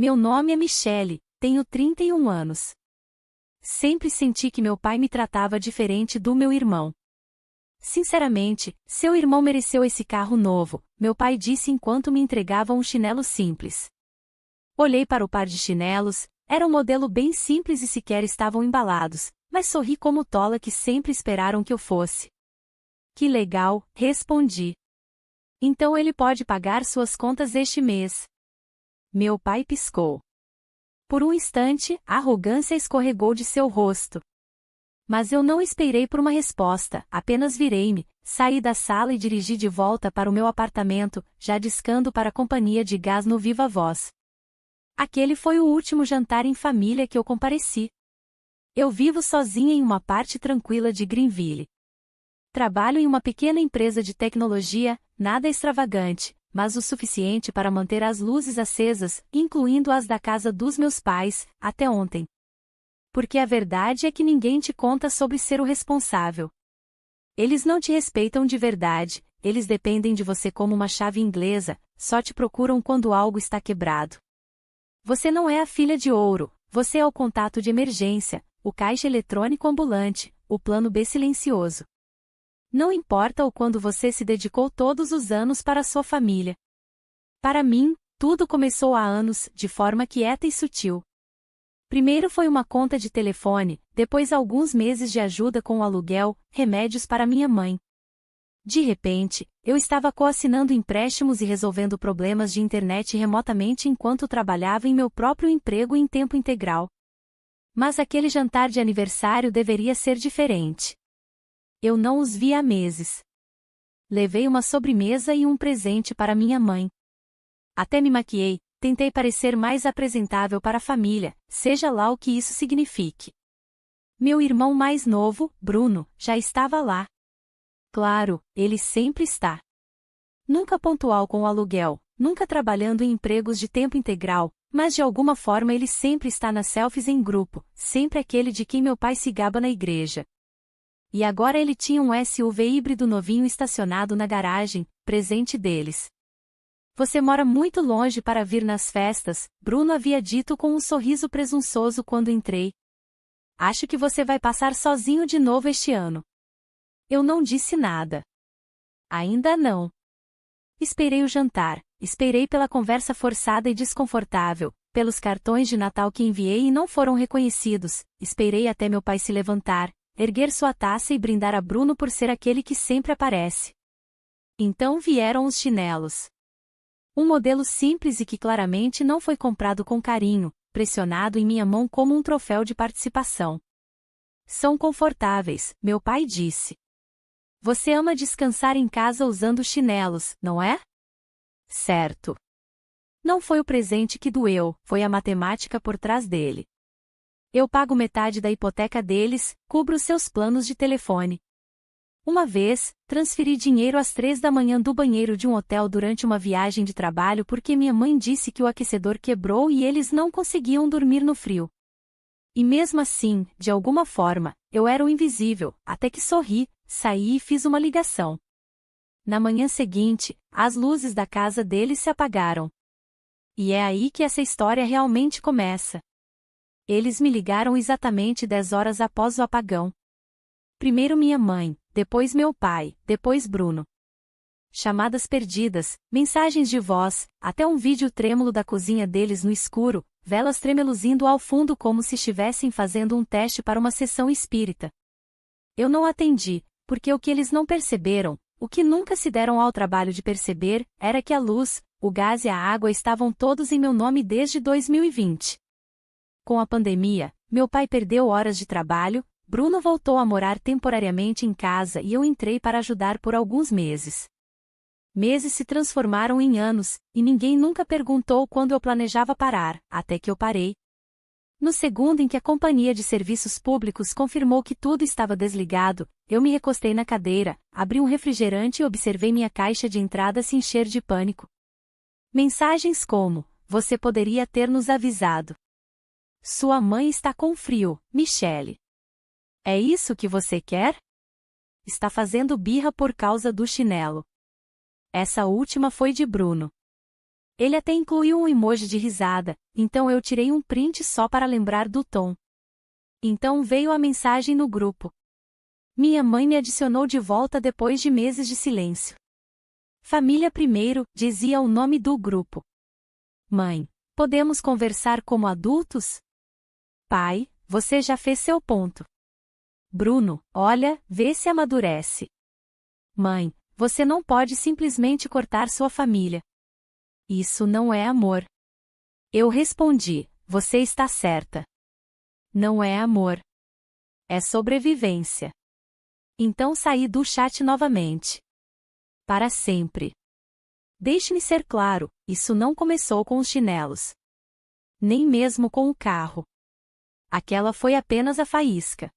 Meu nome é Michele, tenho 31 anos. Sempre senti que meu pai me tratava diferente do meu irmão. Sinceramente, seu irmão mereceu esse carro novo, meu pai disse enquanto me entregava um chinelo simples. Olhei para o par de chinelos, era um modelo bem simples e sequer estavam embalados, mas sorri como tola que sempre esperaram que eu fosse. Que legal, respondi. Então ele pode pagar suas contas este mês. Meu pai piscou. Por um instante, a arrogância escorregou de seu rosto. Mas eu não esperei por uma resposta, apenas virei-me, saí da sala e dirigi de volta para o meu apartamento, já discando para a companhia de gás no Viva Voz. Aquele foi o último jantar em família que eu compareci. Eu vivo sozinha em uma parte tranquila de Greenville. Trabalho em uma pequena empresa de tecnologia, nada extravagante, mas o suficiente para manter as luzes acesas, incluindo as da casa dos meus pais, até ontem. Porque a verdade é que ninguém te conta sobre ser o responsável. Eles não te respeitam de verdade, eles dependem de você como uma chave inglesa, só te procuram quando algo está quebrado. Você não é a filha de ouro, você é o contato de emergência, o caixa eletrônico ambulante, o plano B silencioso. Não importa o quando você se dedicou todos os anos para sua família. Para mim, tudo começou há anos, de forma quieta e sutil. Primeiro foi uma conta de telefone, depois alguns meses de ajuda com o aluguel, remédios para minha mãe. De repente, eu estava coassinando empréstimos e resolvendo problemas de internet remotamente enquanto trabalhava em meu próprio emprego em tempo integral. Mas aquele jantar de aniversário deveria ser diferente. Eu não os vi há meses. Levei uma sobremesa e um presente para minha mãe. Até me maquiei, tentei parecer mais apresentável para a família, seja lá o que isso signifique. Meu irmão mais novo, Bruno, já estava lá. Claro, ele sempre está. Nunca pontual com o aluguel, nunca trabalhando em empregos de tempo integral, mas de alguma forma ele sempre está nas selfies em grupo, sempre aquele de quem meu pai se gaba na igreja. E agora ele tinha um SUV híbrido novinho estacionado na garagem, presente deles. Você mora muito longe para vir nas festas, Bruno havia dito com um sorriso presunçoso quando entrei. Acho que você vai passar sozinho de novo este ano. Eu não disse nada. Ainda não. Esperei o jantar, esperei pela conversa forçada e desconfortável, pelos cartões de Natal que enviei e não foram reconhecidos, esperei até meu pai se levantar, erguer sua taça e brindar a Bruno por ser aquele que sempre aparece. Então vieram os chinelos. Um modelo simples e que claramente não foi comprado com carinho, pressionado em minha mão como um troféu de participação. São confortáveis, meu pai disse. Você ama descansar em casa usando chinelos, não é? Certo. Não foi o presente que doeu, foi a matemática por trás dele. Eu pago metade da hipoteca deles, cubro seus planos de telefone. Uma vez, transferi dinheiro às 3 da manhã do banheiro de um hotel durante uma viagem de trabalho porque minha mãe disse que o aquecedor quebrou e eles não conseguiam dormir no frio. E mesmo assim, de alguma forma, eu era o invisível, até que sorri, saí e fiz uma ligação. Na manhã seguinte, as luzes da casa deles se apagaram. E é aí que essa história realmente começa. Eles me ligaram exatamente 10 horas após o apagão. Primeiro minha mãe, depois meu pai, depois Bruno. Chamadas perdidas, mensagens de voz, até um vídeo trêmulo da cozinha deles no escuro, velas tremeluzindo ao fundo como se estivessem fazendo um teste para uma sessão espírita. Eu não atendi, porque o que eles não perceberam, o que nunca se deram ao trabalho de perceber, era que a luz, o gás e a água estavam todos em meu nome desde 2020. Com a pandemia, meu pai perdeu horas de trabalho, Bruno voltou a morar temporariamente em casa e eu entrei para ajudar por alguns meses. Meses se transformaram em anos, e ninguém nunca perguntou quando eu planejava parar, até que eu parei. No segundo em que a companhia de serviços públicos confirmou que tudo estava desligado, eu me recostei na cadeira, abri um refrigerante e observei minha caixa de entrada se encher de pânico. Mensagens como: você poderia ter nos avisado. Sua mãe está com frio, Michele. É isso que você quer? Está fazendo birra por causa do chinelo. Essa última foi de Bruno. Ele até incluiu um emoji de risada, então eu tirei um print só para lembrar do tom. Então veio a mensagem no grupo. Minha mãe me adicionou de volta depois de meses de silêncio. Família primeiro, dizia o nome do grupo. Mãe, podemos conversar como adultos? Pai, você já fez seu ponto. Bruno, olha, vê se amadurece. Mãe, você não pode simplesmente cortar sua família. Isso não é amor. Eu respondi, você está certa. Não é amor. É sobrevivência. Então saí do chat novamente. Para sempre. Deixe-me ser claro, isso não começou com os chinelos. Nem mesmo com o carro. Aquela foi apenas a faísca.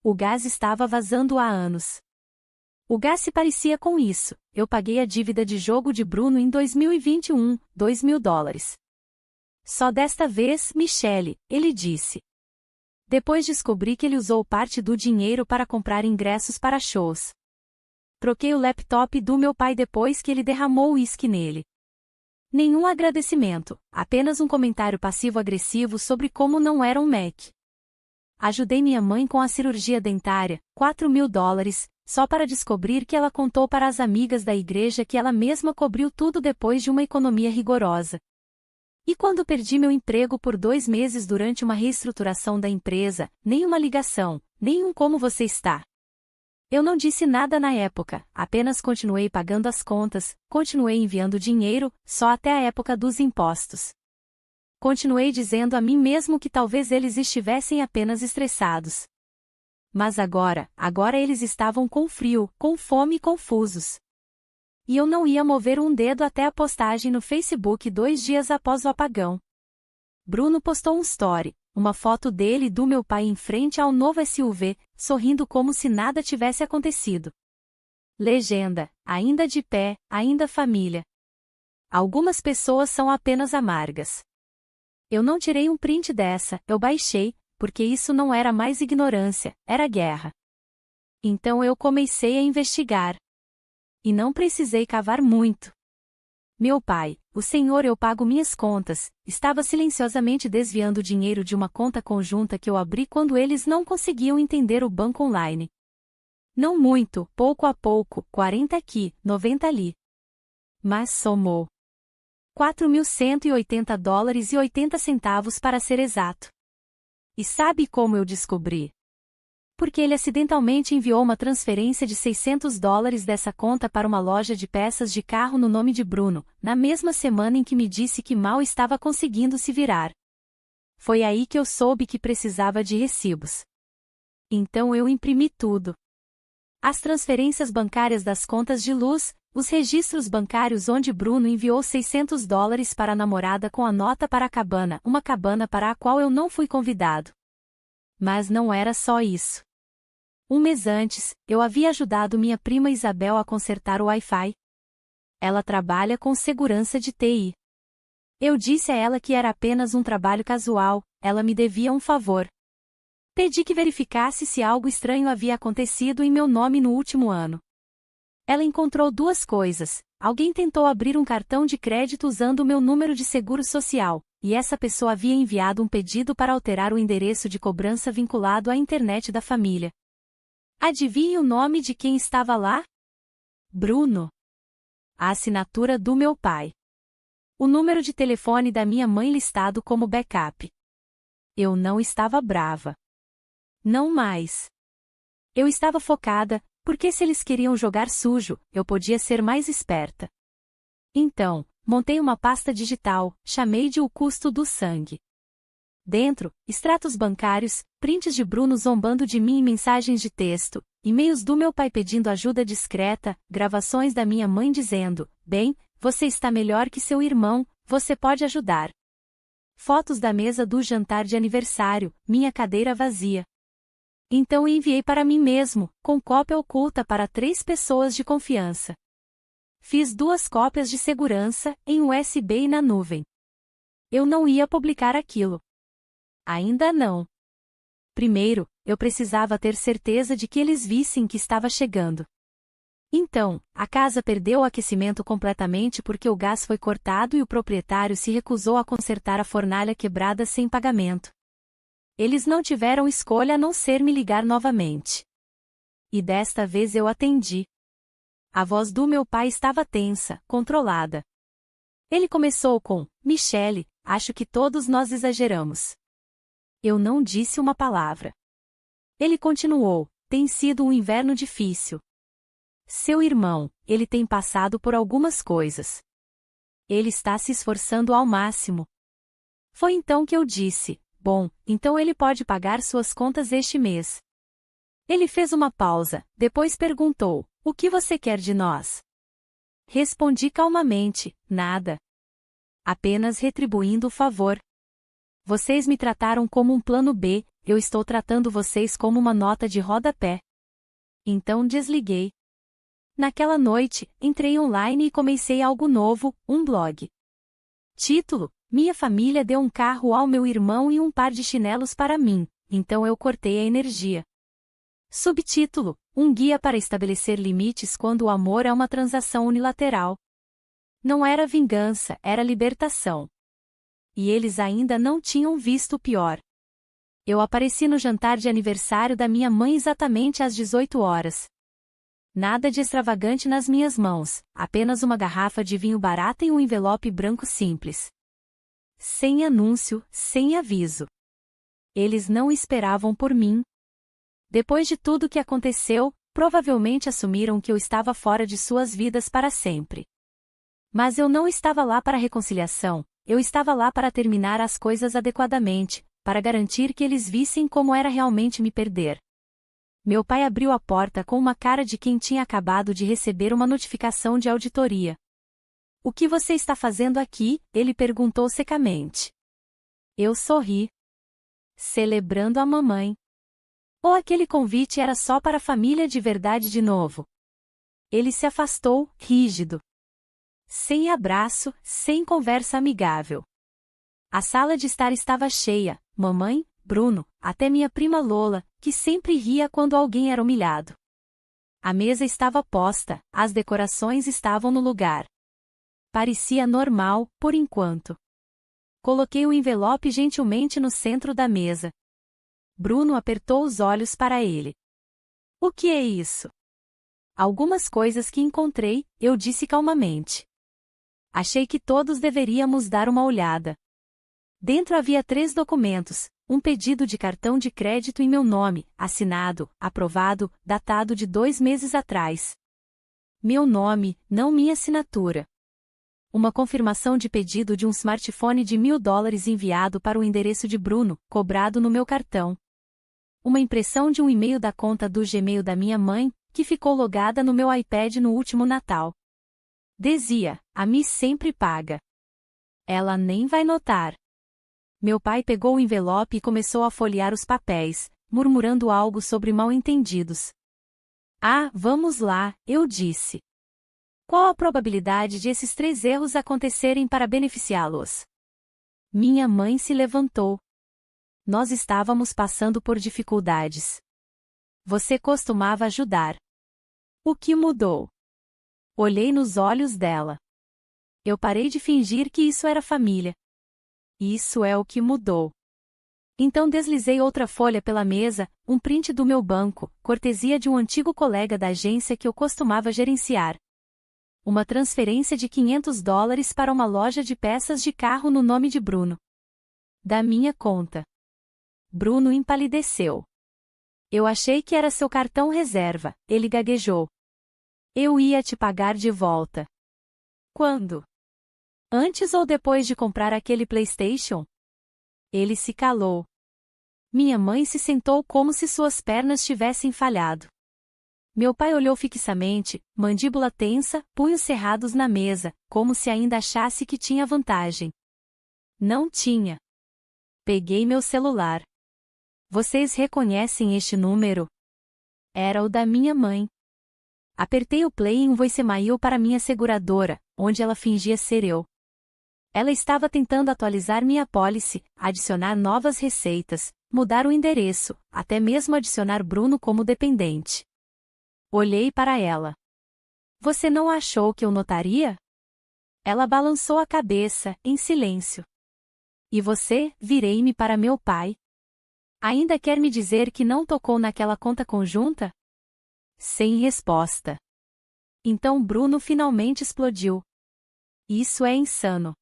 O gás estava vazando há anos. O gás se parecia com isso, eu paguei a dívida de jogo de Bruno em 2021, $2.000. Só desta vez, Michele, ele disse. Depois descobri que ele usou parte do dinheiro para comprar ingressos para shows. Troquei o laptop do meu pai depois que ele derramou uísque nele. Nenhum agradecimento, apenas um comentário passivo-agressivo sobre como não era um Mac. Ajudei minha mãe com a cirurgia dentária, $4.000, só para descobrir que ela contou para as amigas da igreja que ela mesma cobriu tudo depois de uma economia rigorosa. E quando perdi meu emprego por 2 meses durante uma reestruturação da empresa, nenhuma ligação, nenhum como você está. Eu não disse nada na época, apenas continuei pagando as contas, continuei enviando dinheiro, só até a época dos impostos. Continuei dizendo a mim mesmo que talvez eles estivessem apenas estressados. Mas agora eles estavam com frio, com fome e confusos. E eu não ia mover um dedo até a postagem no Facebook 2 dias após o apagão. Bruno postou um story, uma foto dele e do meu pai em frente ao novo SUV, sorrindo como se nada tivesse acontecido. Legenda, ainda de pé, ainda família. Algumas pessoas são apenas amargas. Eu não tirei um print dessa, eu baixei, porque isso não era mais ignorância, era guerra. Então eu comecei a investigar. E não precisei cavar muito. Meu pai, o senhor eu pago minhas contas, estava silenciosamente desviando dinheiro de uma conta conjunta que eu abri quando eles não conseguiam entender o banco online. Não muito, pouco a pouco, 40 aqui, 90 ali. Mas somou. $4.180,80 para ser exato. E sabe como eu descobri? Porque ele acidentalmente enviou uma transferência de $600 dessa conta para uma loja de peças de carro no nome de Bruno, na mesma semana em que me disse que mal estava conseguindo se virar. Foi aí que eu soube que precisava de recibos. Então eu imprimi tudo. As transferências bancárias das contas de luz, os registros bancários onde Bruno enviou $600 para a namorada com a nota para a cabana, uma cabana para a qual eu não fui convidado. Mas não era só isso. Um mês antes, eu havia ajudado minha prima Isabel a consertar o Wi-Fi. Ela trabalha com segurança de TI. Eu disse a ela que era apenas um trabalho casual, ela me devia um favor. Pedi que verificasse se algo estranho havia acontecido em meu nome no último ano. Ela encontrou 2 coisas. Alguém tentou abrir um cartão de crédito usando o meu número de seguro social, e essa pessoa havia enviado um pedido para alterar o endereço de cobrança vinculado à internet da família. Adivinhe o nome de quem estava lá? Bruno. A assinatura do meu pai. O número de telefone da minha mãe listado como backup. Eu não estava brava. Não mais. Eu estava focada, porque se eles queriam jogar sujo, eu podia ser mais esperta. Então, montei uma pasta digital, chamei de o custo do sangue. Dentro, extratos bancários, prints de Bruno zombando de mim em mensagens de texto, e-mails do meu pai pedindo ajuda discreta, gravações da minha mãe dizendo, bem, você está melhor que seu irmão, você pode ajudar. Fotos da mesa do jantar de aniversário, minha cadeira vazia. Então enviei para mim mesmo, com cópia oculta para 3 pessoas de confiança. Fiz 2 cópias de segurança, em USB e na nuvem. Eu não ia publicar aquilo. Ainda não. Primeiro, eu precisava ter certeza de que eles vissem que estava chegando. Então, a casa perdeu o aquecimento completamente porque o gás foi cortado e o proprietário se recusou a consertar a fornalha quebrada sem pagamento. Eles não tiveram escolha a não ser me ligar novamente. E desta vez eu atendi. A voz do meu pai estava tensa, controlada. Ele começou com: Michele, acho que todos nós exageramos. Eu não disse uma palavra. Ele continuou: tem sido um inverno difícil. Seu irmão, ele tem passado por algumas coisas. Ele está se esforçando ao máximo. Foi então que eu disse: bom, então ele pode pagar suas contas este mês. Ele fez uma pausa, depois perguntou: o que você quer de nós? Respondi calmamente: nada. Apenas retribuindo o favor. Vocês me trataram como um plano B, eu estou tratando vocês como uma nota de rodapé. Então desliguei. Naquela noite, entrei online e comecei algo novo, um blog. Título: Minha família deu um carro ao meu irmão e um par de chinelos para mim, então eu cortei a energia. Subtítulo: Um guia para estabelecer limites quando o amor é uma transação unilateral. Não era vingança, era libertação. E eles ainda não tinham visto o pior. Eu apareci no jantar de aniversário da minha mãe exatamente às 18 horas. Nada de extravagante nas minhas mãos, apenas uma garrafa de vinho barata e um envelope branco simples. Sem anúncio, sem aviso. Eles não esperavam por mim. Depois de tudo que aconteceu, provavelmente assumiram que eu estava fora de suas vidas para sempre. Mas eu não estava lá para reconciliação, eu estava lá para terminar as coisas adequadamente, para garantir que eles vissem como era realmente me perder. Meu pai abriu a porta com uma cara de quem tinha acabado de receber uma notificação de auditoria. O que você está fazendo aqui? Ele perguntou secamente. Eu sorri. Celebrando a mamãe. Ou aquele convite era só para a família de verdade de novo? Ele se afastou, rígido. Sem abraço, sem conversa amigável. A sala de estar estava cheia, mamãe, Bruno, até minha prima Lola, que sempre ria quando alguém era humilhado. A mesa estava posta, as decorações estavam no lugar. Parecia normal, por enquanto. Coloquei o envelope gentilmente no centro da mesa. Bruno apertou os olhos para ele. O que é isso? Algumas coisas que encontrei, eu disse calmamente. Achei que todos deveríamos dar uma olhada. Dentro havia 3 documentos, um pedido de cartão de crédito em meu nome, assinado, aprovado, datado de 2 meses atrás. Meu nome, não minha assinatura. Uma confirmação de pedido de um smartphone de $1.000 enviado para o endereço de Bruno, cobrado no meu cartão. Uma impressão de um e-mail da conta do Gmail da minha mãe, que ficou logada no meu iPad no último Natal. Dizia: a Miss sempre paga. Ela nem vai notar. Meu pai pegou o envelope e começou a folhear os papéis, murmurando algo sobre mal-entendidos. Ah, vamos lá, eu disse. Qual a probabilidade de esses 3 erros acontecerem para beneficiá-los? Minha mãe se levantou. Nós estávamos passando por dificuldades. Você costumava ajudar. O que mudou? Olhei nos olhos dela. Eu parei de fingir que isso era família. Isso é o que mudou. Então deslizei outra folha pela mesa, um print do meu banco, cortesia de um antigo colega da agência que eu costumava gerenciar. Uma transferência de $500 para uma loja de peças de carro no nome de Bruno. Da minha conta. Bruno empalideceu. Eu achei que era seu cartão reserva, ele gaguejou. Eu ia te pagar de volta. Quando? Antes ou depois de comprar aquele PlayStation? Ele se calou. Minha mãe se sentou como se suas pernas tivessem falhado. Meu pai olhou fixamente, mandíbula tensa, punhos cerrados na mesa, como se ainda achasse que tinha vantagem. Não tinha. Peguei meu celular. Vocês reconhecem este número? Era o da minha mãe. Apertei o play em um voicemail para minha seguradora, onde ela fingia ser eu. Ela estava tentando atualizar minha apólice, adicionar novas receitas, mudar o endereço, até mesmo adicionar Bruno como dependente. Olhei para ela. Você não achou que eu notaria? Ela balançou a cabeça, em silêncio. E você? Virei-me para meu pai. Ainda quer me dizer que não tocou naquela conta conjunta? Sem resposta. Então Bruno finalmente explodiu. Isso é insano.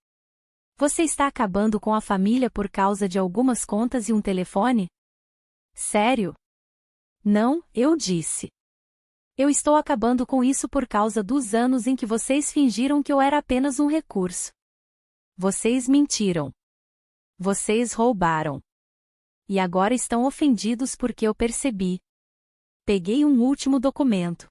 Você está acabando com a família por causa de algumas contas e um telefone? Sério? Não, eu disse. Eu estou acabando com isso por causa dos anos em que vocês fingiram que eu era apenas um recurso. Vocês mentiram. Vocês roubaram. E agora estão ofendidos porque eu percebi. Peguei um último documento.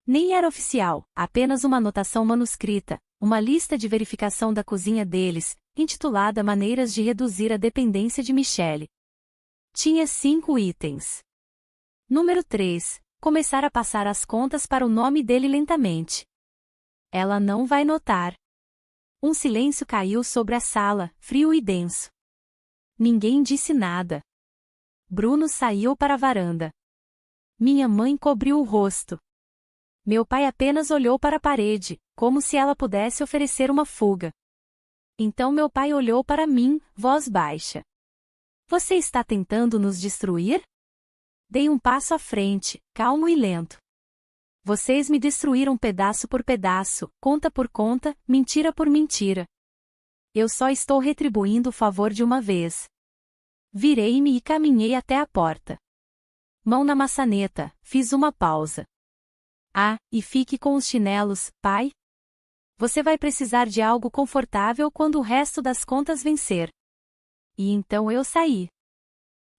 Nem era oficial, apenas uma anotação manuscrita, uma lista de verificação da cozinha deles, intitulada Maneiras de Reduzir a Dependência de Michelle. Tinha 5 itens. Número 3. Começar a passar as contas para o nome dele lentamente. Ela não vai notar. Um silêncio caiu sobre a sala, frio e denso. Ninguém disse nada. Bruno saiu para a varanda. Minha mãe cobriu o rosto. Meu pai apenas olhou para a parede, como se ela pudesse oferecer uma fuga. Então meu pai olhou para mim, voz baixa. Você está tentando nos destruir? Dei um passo à frente, calmo e lento. Vocês me destruíram pedaço por pedaço, conta por conta, mentira por mentira. Eu só estou retribuindo o favor de uma vez. Virei-me e caminhei até a porta. Mão na maçaneta, fiz uma pausa. Ah, e fique com os chinelos, pai. Você vai precisar de algo confortável quando o resto das contas vencer. E então eu saí.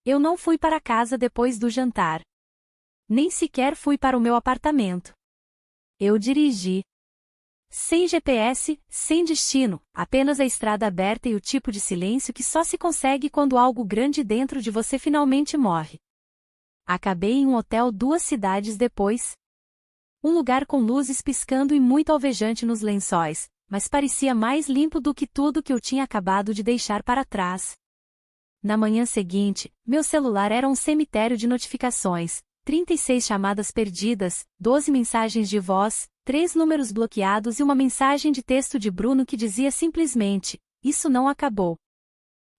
Eu não fui para casa depois do jantar. Nem sequer fui para o meu apartamento. Eu dirigi. Sem GPS, sem destino, apenas a estrada aberta e o tipo de silêncio que só se consegue quando algo grande dentro de você finalmente morre. Acabei em um hotel 2 cidades depois. Um lugar com luzes piscando e muito alvejante nos lençóis, mas parecia mais limpo do que tudo que eu tinha acabado de deixar para trás. Na manhã seguinte, meu celular era um cemitério de notificações, 36 chamadas perdidas, 12 mensagens de voz, 3 números bloqueados e uma mensagem de texto de Bruno que dizia simplesmente: isso não acabou.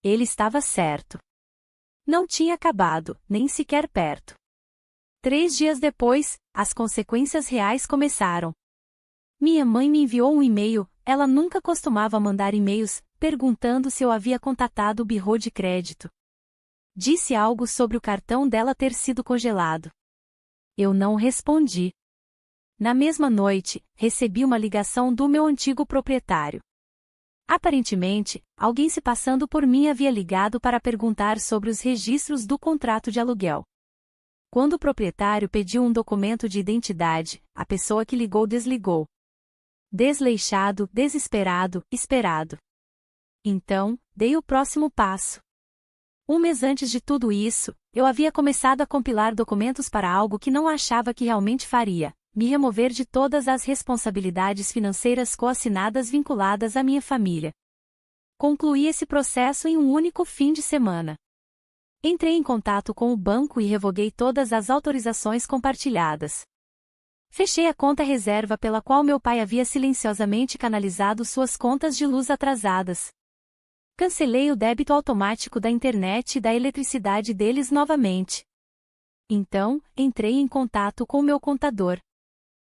Ele estava certo. Não tinha acabado, nem sequer perto. 3 dias depois, as consequências reais começaram. Minha mãe me enviou um e-mail, ela nunca costumava mandar e-mails, perguntando se eu havia contatado o birô de crédito. Disse algo sobre o cartão dela ter sido congelado. Eu não respondi. Na mesma noite, recebi uma ligação do meu antigo proprietário. Aparentemente, alguém se passando por mim havia ligado para perguntar sobre os registros do contrato de aluguel. Quando o proprietário pediu um documento de identidade, a pessoa que ligou desligou. Desleixado, desesperado, esperado. Então, dei o próximo passo. Um mês antes de tudo isso, eu havia começado a compilar documentos para algo que não achava que realmente faria: me remover de todas as responsabilidades financeiras coassinadas vinculadas à minha família. Concluí esse processo em um único fim de semana. Entrei em contato com o banco e revoguei todas as autorizações compartilhadas. Fechei a conta reserva pela qual meu pai havia silenciosamente canalizado suas contas de luz atrasadas. Cancelei o débito automático da internet e da eletricidade deles novamente. Então, entrei em contato com meu contador.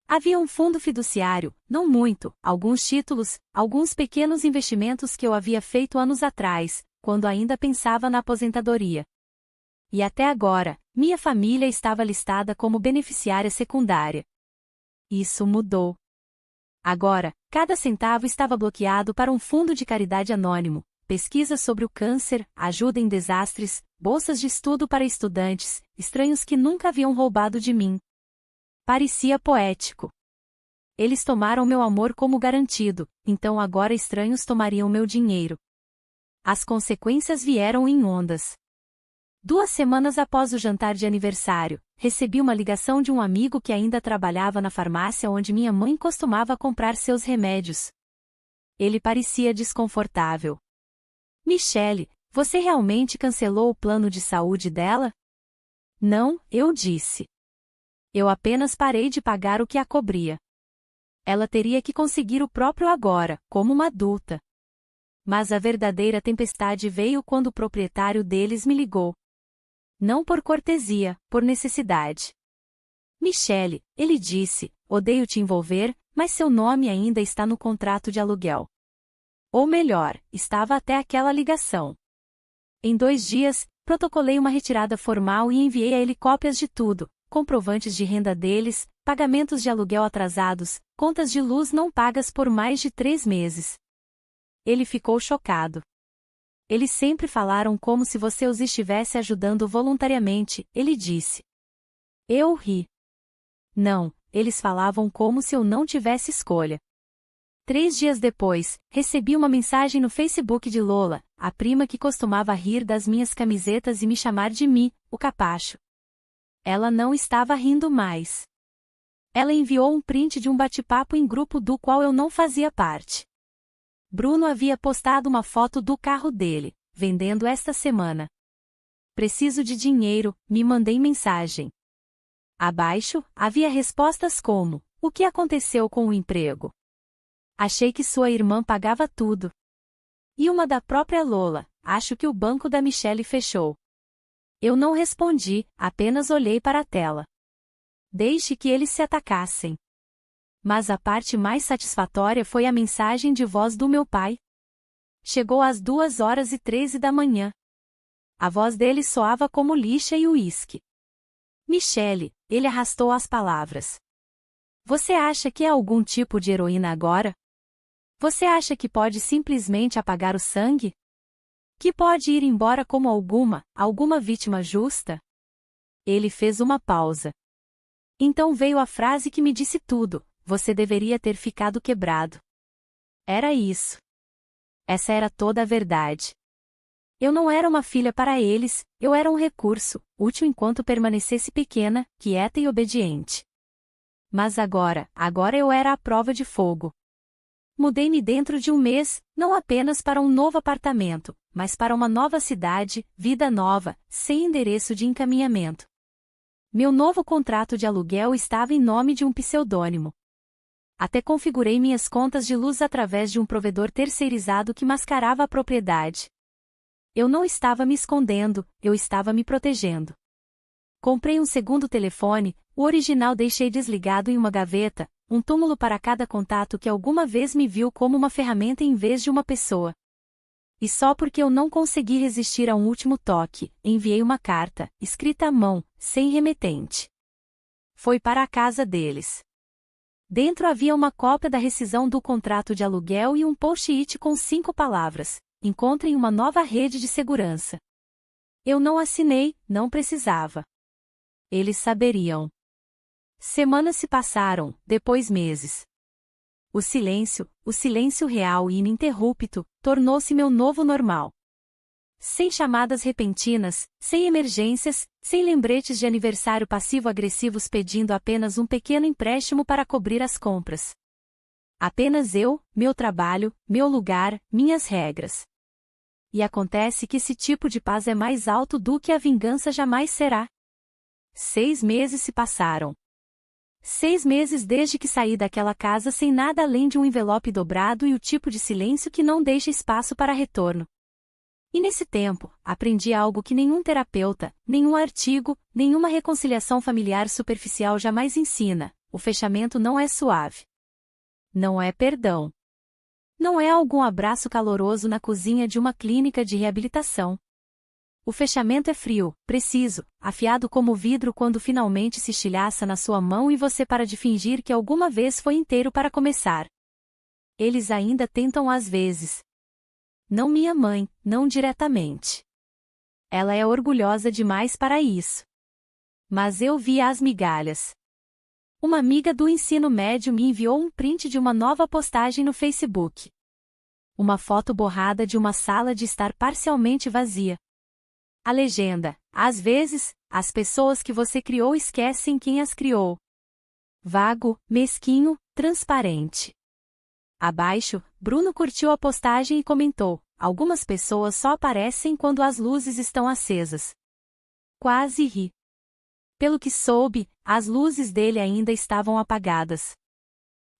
Havia um fundo fiduciário, não muito, alguns títulos, alguns pequenos investimentos que eu havia feito anos atrás, quando ainda pensava na aposentadoria. E até agora, minha família estava listada como beneficiária secundária. Isso mudou. Agora, cada centavo estava bloqueado para um fundo de caridade anônimo, pesquisas sobre o câncer, ajuda em desastres, bolsas de estudo para estudantes, estranhos que nunca haviam roubado de mim. Parecia poético. Eles tomaram meu amor como garantido, então agora estranhos tomariam meu dinheiro. As consequências vieram em ondas. 2 semanas após o jantar de aniversário, recebi uma ligação de um amigo que ainda trabalhava na farmácia onde minha mãe costumava comprar seus remédios. Ele parecia desconfortável. Michelle, você realmente cancelou o plano de saúde dela? Não, eu disse. Eu apenas parei de pagar o que a cobria. Ela teria que conseguir o próprio agora, como uma adulta. Mas a verdadeira tempestade veio quando o proprietário deles me ligou. Não por cortesia, por necessidade. Michele, ele disse, odeio te envolver, mas seu nome ainda está no contrato de aluguel. Ou melhor, estava até aquela ligação. Em 2 dias, protocolei uma retirada formal e enviei a ele cópias de tudo, comprovantes de renda deles, pagamentos de aluguel atrasados, contas de luz não pagas por mais de 3 meses. Ele ficou chocado. Eles sempre falaram como se você os estivesse ajudando voluntariamente, ele disse. Eu ri. Não, eles falavam como se eu não tivesse escolha. 3 dias depois, recebi uma mensagem no Facebook de Lola, a prima que costumava rir das minhas camisetas e me chamar de Mi, o capacho. Ela não estava rindo mais. Ela enviou um print de um bate-papo em grupo do qual eu não fazia parte. Bruno havia postado uma foto do carro dele, vendendo esta semana. Preciso de dinheiro, me mandei mensagem. Abaixo, havia respostas como, o que aconteceu com o emprego? Achei que sua irmã pagava tudo. E uma da própria Lola, acho que o banco da Michele fechou. Eu não respondi, apenas olhei para a tela. Deixe que eles se atacassem. Mas a parte mais satisfatória foi a mensagem de voz do meu pai. Chegou às 2h13 da manhã. A voz dele soava como lixa e uísque. Michele, ele arrastou as palavras. Você acha que é algum tipo de heroína agora? Você acha que pode simplesmente apagar o sangue? Que pode ir embora como alguma vítima justa? Ele fez uma pausa. Então veio a frase que me disse tudo. Você deveria ter ficado quebrado. Era isso. Essa era toda a verdade. Eu não era uma filha para eles, eu era um recurso, útil enquanto permanecesse pequena, quieta e obediente. Mas agora eu era a prova de fogo. Mudei-me dentro de um mês, não apenas para um novo apartamento, mas para uma nova cidade, vida nova, sem endereço de encaminhamento. Meu novo contrato de aluguel estava em nome de um pseudônimo. Até configurei minhas contas de luz através de um provedor terceirizado que mascarava a propriedade. Eu não estava me escondendo, eu estava me protegendo. Comprei um segundo telefone, o original deixei desligado em uma gaveta, um túmulo para cada contato que alguma vez me viu como uma ferramenta em vez de uma pessoa. E só porque eu não consegui resistir a um último toque, enviei uma carta, escrita à mão, sem remetente. Foi para a casa deles. Dentro havia uma cópia da rescisão do contrato de aluguel e um post-it com 5 palavras. Encontrem uma nova rede de segurança. Eu não assinei, não precisava. Eles saberiam. Semanas se passaram, depois meses. O silêncio real e ininterrupto, tornou-se meu novo normal. Sem chamadas repentinas, sem emergências, sem lembretes de aniversário passivo-agressivos pedindo apenas um pequeno empréstimo para cobrir as compras. Apenas eu, meu trabalho, meu lugar, minhas regras. E acontece que esse tipo de paz é mais alto do que a vingança jamais será. 6 meses se passaram. 6 meses desde que saí daquela casa sem nada além de um envelope dobrado e o tipo de silêncio que não deixa espaço para retorno. E nesse tempo, aprendi algo que nenhum terapeuta, nenhum artigo, nenhuma reconciliação familiar superficial jamais ensina: o fechamento não é suave. Não é perdão. Não é algum abraço caloroso na cozinha de uma clínica de reabilitação. O fechamento é frio, preciso, afiado como vidro quando finalmente se estilhaça na sua mão e você para de fingir que alguma vez foi inteiro para começar. Eles ainda tentam às vezes. Não minha mãe, não diretamente. Ela é orgulhosa demais para isso. Mas eu vi as migalhas. Uma amiga do ensino médio me enviou um print de uma nova postagem no Facebook. Uma foto borrada de uma sala de estar parcialmente vazia. A legenda: às vezes, as pessoas que você criou esquecem quem as criou. Vago, mesquinho, transparente. Abaixo, Bruno curtiu a postagem e comentou: algumas pessoas só aparecem quando as luzes estão acesas. Quase ri. Pelo que soube, as luzes dele ainda estavam apagadas.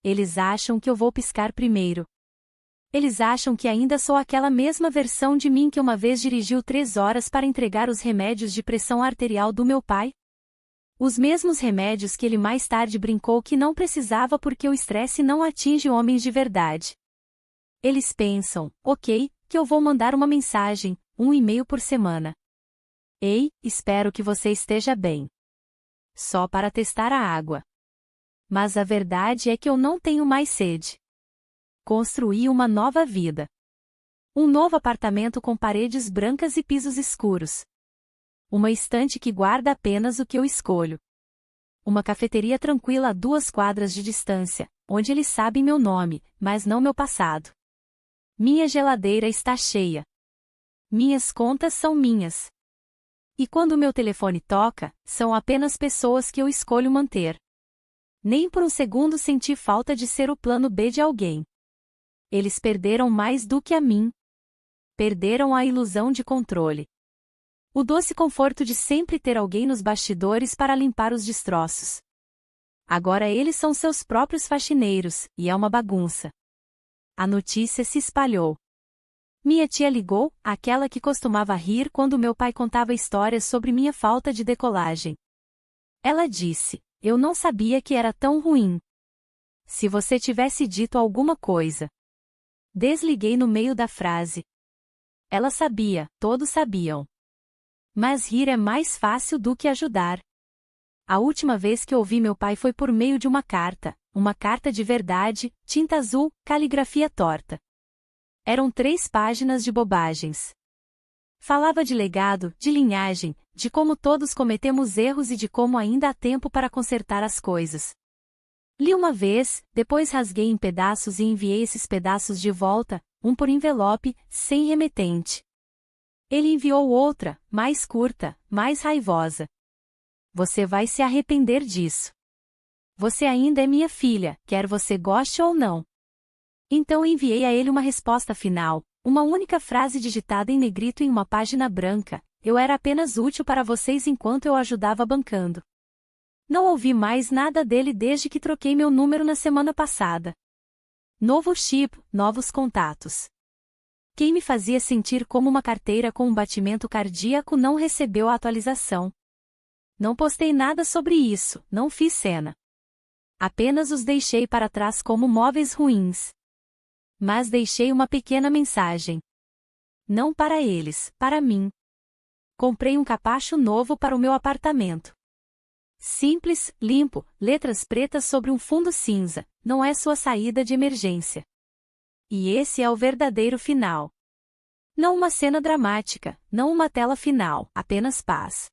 Eles acham que eu vou piscar primeiro. Eles acham que ainda sou aquela mesma versão de mim que uma vez dirigiu 3 horas para entregar os remédios de pressão arterial do meu pai? Os mesmos remédios que ele mais tarde brincou que não precisava porque o estresse não atinge homens de verdade. Eles pensam, ok, que eu vou mandar uma mensagem, um e-mail por semana. Ei, espero que você esteja bem. Só para testar a água. Mas a verdade é que eu não tenho mais sede. Construí uma nova vida. Um novo apartamento com paredes brancas e pisos escuros. Uma estante que guarda apenas o que eu escolho. Uma cafeteria tranquila a 2 quadras de distância, onde eles sabem meu nome, mas não meu passado. Minha geladeira está cheia. Minhas contas são minhas. E quando meu telefone toca, são apenas pessoas que eu escolho manter. Nem por um segundo senti falta de ser o plano B de alguém. Eles perderam mais do que a mim. Perderam a ilusão de controle. O doce conforto de sempre ter alguém nos bastidores para limpar os destroços. Agora eles são seus próprios faxineiros, e é uma bagunça. A notícia se espalhou. Minha tia ligou, aquela que costumava rir quando meu pai contava histórias sobre minha falta de decolagem. Ela disse, eu não sabia que era tão ruim. Se você tivesse dito alguma coisa. Desliguei no meio da frase. Ela sabia, todos sabiam. Mas rir é mais fácil do que ajudar. A última vez que ouvi meu pai foi por meio de uma carta de verdade, tinta azul, caligrafia torta. Eram 3 páginas de bobagens. Falava de legado, de linhagem, de como todos cometemos erros e de como ainda há tempo para consertar as coisas. Li uma vez, depois rasguei em pedaços e enviei esses pedaços de volta, um por envelope, sem remetente. Ele enviou outra, mais curta, mais raivosa. Você vai se arrepender disso. Você ainda é minha filha, quer você goste ou não. Então enviei a ele uma resposta final, uma única frase digitada em negrito em uma página branca. Eu era apenas útil para vocês enquanto eu ajudava bancando. Não ouvi mais nada dele desde que troquei meu número na semana passada. Novo chip, novos contatos. Quem me fazia sentir como uma carteira com um batimento cardíaco não recebeu a atualização. Não postei nada sobre isso, não fiz cena. Apenas os deixei para trás como móveis ruins. Mas deixei uma pequena mensagem. Não para eles, para mim. Comprei um capacho novo para o meu apartamento. Simples, limpo, letras pretas sobre um fundo cinza, não é sua saída de emergência. E esse é o verdadeiro final. Não uma cena dramática, não uma tela final, apenas paz.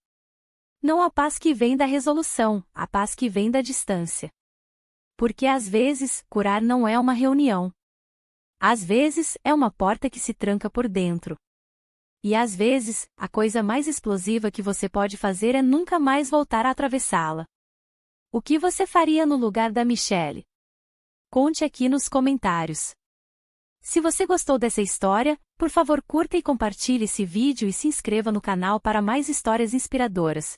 Não a paz que vem da resolução, a paz que vem da distância. Porque às vezes, curar não é uma reunião. Às vezes, é uma porta que se tranca por dentro. E às vezes, a coisa mais explosiva que você pode fazer é nunca mais voltar a atravessá-la. O que você faria no lugar da Michelle? Conte aqui nos comentários. Se você gostou dessa história, por favor curta e compartilhe esse vídeo e se inscreva no canal para mais histórias inspiradoras.